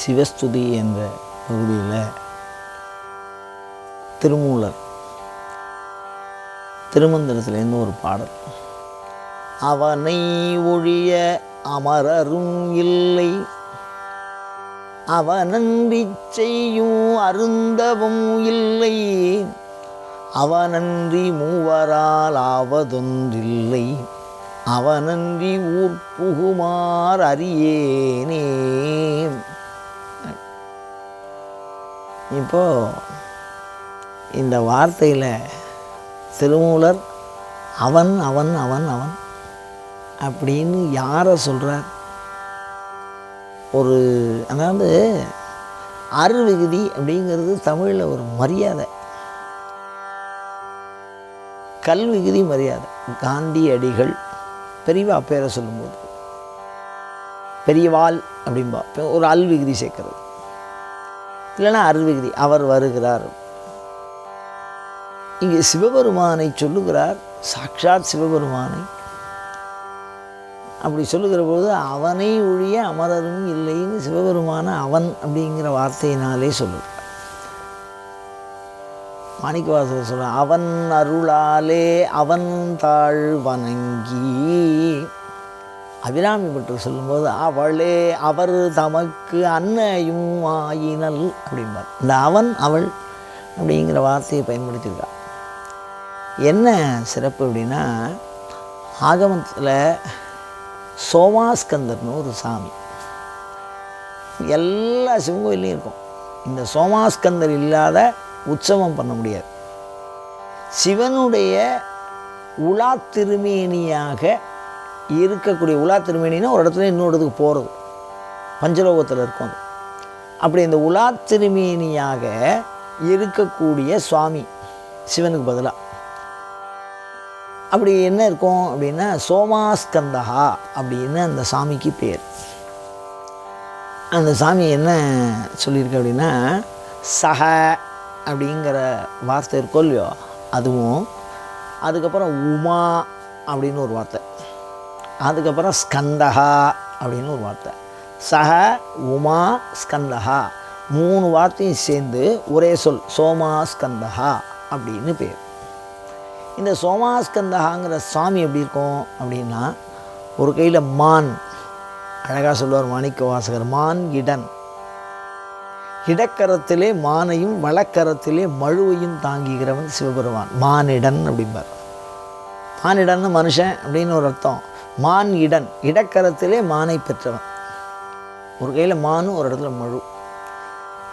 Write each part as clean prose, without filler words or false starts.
சிவஸ்துதி என்ற பகுதியில் திருமூலர் திருமந்திரத்திலேருந்து ஒரு பாடல். அவனை ஒழிய அமரரும் இல்லை, அவனன்றி செய்யும் அருந்தவும் இல்லை, அவனன்றி மூவரால் ஆவதொன்றில்லை, அவனன்றி ஊர் புகுமார் அறியேனே. இப்போ இந்த வார்த்தையில் திருமூலர் அவன் அவன் அவன் அவன் அப்படின்னு யாரை சொல்கிறார்? ஒரு அதாவது அருவிகுதி அப்படிங்கிறது தமிழில் ஒரு மரியாதை, கல்விகுதி மரியாதை. காந்தியடிகள் பெரியவா பேரை சொல்லும்போது பெரியவாள் அப்படின்பா, ஒரு அல்விகுதி சேர்க்கிறது, இல்லைன்னா அருவிகுதி. அவர் வருகிறார். இங்கே சிவபெருமானை சொல்லுகிறார், சாட்சாத் சிவபெருமானை. அப்படி சொல்லுகிற போது அவனை ஒழிய அமரரும் இல்லைன்னு சிவபெருமான அவன் அப்படிங்கிற வார்த்தையினாலே சொல்லுகிறார். மாணிக்கவாசகர் சொல்ல, அவன் அருளாலே அவன் தாழ் வணங்கி. அபிராமி பற்றி சொல்லும்போது அவளே அவர் தமக்கு அன்னையும் ஆயினல் அப்படிம்பார். இந்த அவன் அவள் அப்படிங்கிற வார்த்தையை பயன்படுத்தியிருக்கா. என்ன சிறப்பு அப்படின்னா, ஆகமத்தில் சோமாஸ்கந்தர்னு ஒரு சாமி எல்லா சிவன் கோயிலையும் இருக்கும். இந்த சோமாஸ்கந்தர் இல்லாத உற்சவம் பண்ண முடியாது. சிவனுடைய உலா திருமேனியாக இருக்கக்கூடிய, உலா திருமேனின்னா ஒரு இடத்துல இன்னொரு இடத்துக்கு போகிறது, பஞ்சலோகத்தில் இருக்கும் அது. அப்படி இந்த உலா திருமேனியாக இருக்கக்கூடிய சுவாமி சிவனுக்கு பதிலாக அப்படி என்ன இருக்கும் அப்படின்னா சோமாஸ்கந்தகா அப்படின்னு அந்த சாமிக்கு பேர். அந்த சாமி என்ன சொல்லியிருக்கு அப்படின்னா, சக அப்படிங்கிற வார்த்தை இருக்கோ இல்லையோ அதுவும், அதுக்கப்புறம் உமா அப்படின்னு ஒரு வார்த்தை, அதுக்கப்புறம் ஸ்கந்தகா அப்படின்னு ஒரு வார்த்தை, சக உமா ஸ்கந்தகா, 3 வார்த்தையும் சேர்ந்து ஒரே சொல் சோமாஸ்கந்தகா அப்படின்னு பேர். இந்த சோமாஸ்கந்தகாங்கிற சாமி எப்படி இருக்கும் அப்படின்னா, ஒரு கையில் மான், அழகாக சொல்லுவார் மாணிக்கவாசகர், மான் இடன், இடக்கரத்திலே மானையும் வலக்கரத்திலே மழுவையும் தாங்குகிறவன் சிவபெருமான், மானிடன் அப்படிம்பார். மானிடன்னு மனுஷன் அப்படின்னு ஒரு அர்த்தம். மான் இடன், இடக்கரத்திலே மானை பெற்றவன். ஒரு கையில் மானு, ஒரு இடத்துல மழு.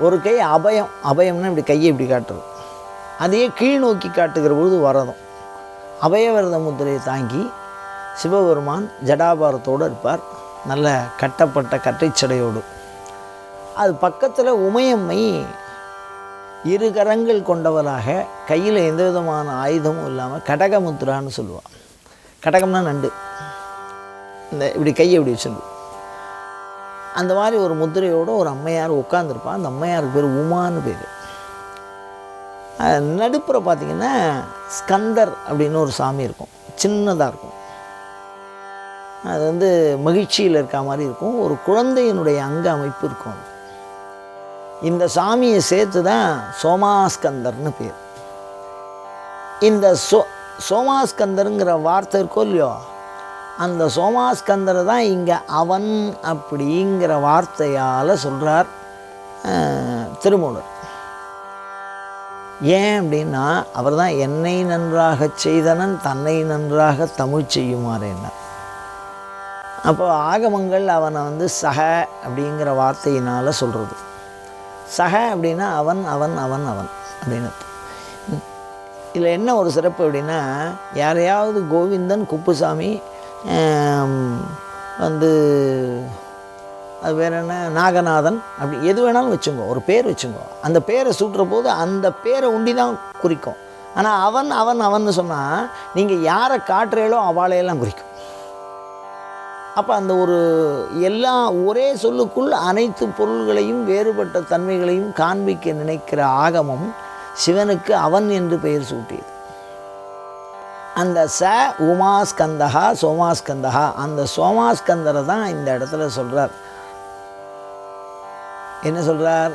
ஒரு கை அபயம், அபயம்னா இப்படி கையை இப்படி காட்டுறது, அதையே கீழ் நோக்கி காட்டுகிற பொழுது வரதும். அபயவரத முத்திரையை தாங்கி சிவபெருமான் ஜடாபாரத்தோடு இருப்பார், நல்ல கட்டப்பட்ட கட்டைச்சடையோடு. அது பக்கத்தில் உமையம்மை 2 கரங்கள் கொண்டவராக, கையில் எந்த விதமான ஆயுதமும் இல்லாமல் கடகமுத்திரான்னு சொல்லுவாள். கடகம்னா நண்டு, இந்த இப்படி கையை இப்படி வச்சுருவோம். அந்த மாதிரி ஒரு முத்திரையோடு ஒரு அம்மையார் உட்காந்துருப்பாள். அந்த அம்மையாருக்கு பேர் உமான்னு பேர். நடுப்புற பார்த்திங்கன்னா ஸ்கந்தர் அப்படின்னு ஒரு சாமி இருக்கும், சின்னதாக இருக்கும். அது வந்து மகிழ்ச்சியில் இருக்க மாதிரி இருக்கும், ஒரு குழந்தையினுடைய அங்க அமைப்பு இருக்கும். இந்த சாமியை சேர்த்து தான் சோமாஸ்கந்தர்னு பேர். இந்த சோமாஸ்கந்தருங்கிற வார்த்தை இருக்கோ இல்லையோ, அந்த சோமாஸ்கந்தரை தான் இங்கே அவன் அப்படிங்கிற வார்த்தையால் சொல்கிறார் திருமூலர். ஏன் அப்படின்னா, அவர் தான் என்னை நன்றாக செய்தனன் தன்னை நன்றாக தமிழ் செய்யுமாறேன்னார். அப்போ ஆகமங்கள் அவனை வந்து சக அப்படிங்கிற வார்த்தையினால் சொல்கிறது. சக அப்படின்னா அவன் அவன் அவன் அவன் அப்படின்னு. இதில் என்ன ஒரு சிறப்பு அப்படின்னா, யாரையாவது கோவிந்தன், குப்புசாமி, வந்து அது வேறு என்ன, நாகநாதன், அப்படி எது வேணாலும் வச்சுங்கோ, ஒரு பேர் வச்சுங்கோ. அந்த பேரை சூட்டுற போது அந்த பேரை உண்டி தான் குறிக்கும். ஆனால் அவன் அவன் அவன்னு சொன்னால் நீங்கள் யாரை காட்டுறீங்களோ அவளையெல்லாம் குறிக்கும். அப்போ அந்த ஒரு எல்லா ஒரே சொல்லுக்குள் அனைத்து பொருள்களையும் வேறுபட்ட தன்மைகளையும் காண்பிக்க நினைக்கிற ஆகமம் சிவனுக்கு அவன் என்று பெயர் சூட்டியது. அந்த உமாஸ்கந்தகா சோமாஸ்கந்தகா, அந்த சோமாஸ்கந்தரை தான் இந்த இடத்துல சொல்கிறார். என்ன சொல்கிறார்?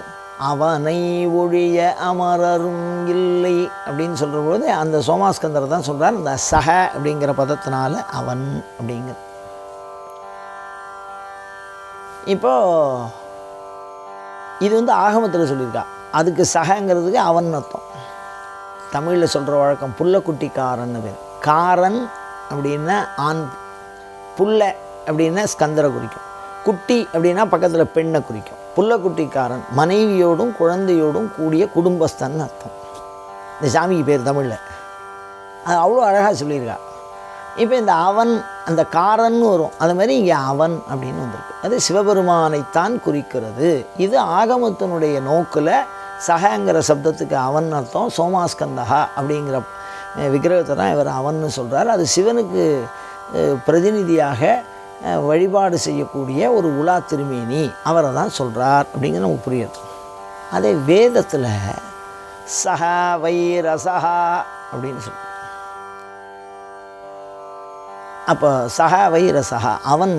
அவனை ஒழிய அமரரும் இல்லை அப்படின்னு சொல்கிற பொழுது அந்த சோமாஸ்கந்தரை தான் சொல்கிறார். இந்த சக அப்படிங்கிற பதத்தினால அவன் அப்படிங்கிற. இப்போது இது ஆகமத்தில் சொல்லியிருக்கா. அதுக்கு சகங்கிறதுக்கு அவன் அர்த்தம். தமிழில் சொல்கிற வழக்கம் புள்ளக்குட்டிக்காரன்னு பேர். காரன் அப்படின்னா ஆண், புள்ள அப்படின்னா ஸ்கந்தரை குறிக்கும், குட்டி அப்படின்னா பக்கத்தில் பெண்ணை குறிக்கும். புள்ளக்குட்டிக்காரன் மனைவியோடும் குழந்தையோடும் கூடிய குடும்பஸ்தன் அர்த்தம். இந்த சாமிக்கு பேர் தமிழில். அது அவ்வளோ அழகாக சொல்லியிருக்கா. இப்போ இந்த அவன் அந்த காரன்னு வரும், அது மாதிரி இங்கே அவன் அப்படின்னு வந்திருக்கு. அது சிவபெருமானைத்தான் குறிக்கிறது. இது ஆகமத்தினுடைய நோக்கில் சகங்கிற சப்தத்துக்கு அவன் அர்த்தம். சோமாஸ்கந்தகா அப்படிங்கிற விக்கிரகத்தை தான் இவர் அவன்னு சொல்கிறார். அது சிவனுக்கு பிரதிநிதியாக வழிபாடு செய்யக்கூடிய ஒரு உலா திருமேனி, அவரை தான் சொல்கிறார் அப்படிங்கிற நமக்கு புரியுது. அதே வேதத்தில் சஹ வை ரசஹா அப்படின்னு சொல்கிறார். அப்போ சஹ வை ரசஹா, அவன்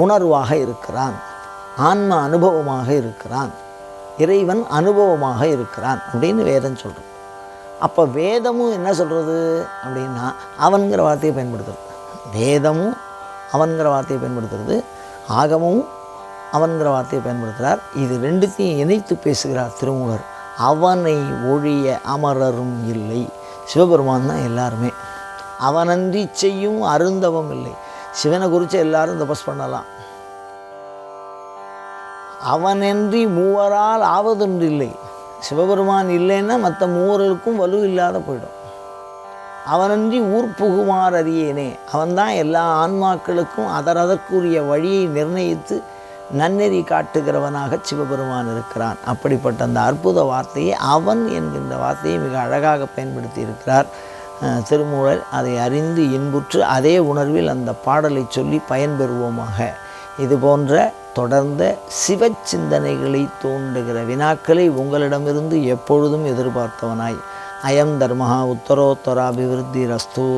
உணர்வாக இருக்கிறான், ஆன்ம அனுபவமாக இருக்கிறான், இறைவன் அனுபவமாக இருக்கிறான் அப்படின்னு வேதம் சொல்கிறது. அப்போ வேதமும் என்ன சொல்கிறது அப்படின்னா அவன்கிற வார்த்தையை பயன்படுத்துறது. வேதமும் அவன்கிற வார்த்தையை பயன்படுத்துறது, ஆகமும் அவன்கிற வார்த்தையை பயன்படுத்துகிறார். இது ரெண்டுத்தையும் இணைத்து பேசுகிறார் திருமூலர். அவனை ஒழிய அமரரும் இல்லை. சிவபெருமான் தான் எல்லாருமே. அவனன்றி செய்யும் அருந்தவம் இல்லை. சிவனை குறித்து எல்லாரும் தபஸ் பண்ணலாம். அவனன்றி மூவரால் ஆவதொன்றில்லை. சிவபெருமான் இல்லைன்னா மற்ற மூவர்களுக்கும் வலு இல்லாத போயிடும். அவனன்றி ஊர் புகுமார் அறியேனே. அவன்தான் எல்லா ஆன்மாக்களுக்கும் அதற்குரிய வழியை நிர்ணயித்து நன்னெறி காட்டுகிறவனாக சிவபெருமான் இருக்கிறான். அப்படிப்பட்ட அந்த அற்புத வார்த்தையை அவன் என்கின்ற வார்த்தையை மிக அழகாக பயன்படுத்தி இருக்கிறார் திருமூலர். அதை அறிந்து இன்புற்று அதே உணர்வில் அந்த பாடலை சொல்லி பயன்பெறுவோமாக. இது போன்ற தொடர்ந்த சிவ சிந்தனைகளை தூண்டுகிற வினாக்களை உங்களிடமிருந்து எப்பொழுதும் எதிர்பார்த்தவனாய் அயம் தர்மஹா உத்தரோத்தராபிவிருத்தி ரஸ்து.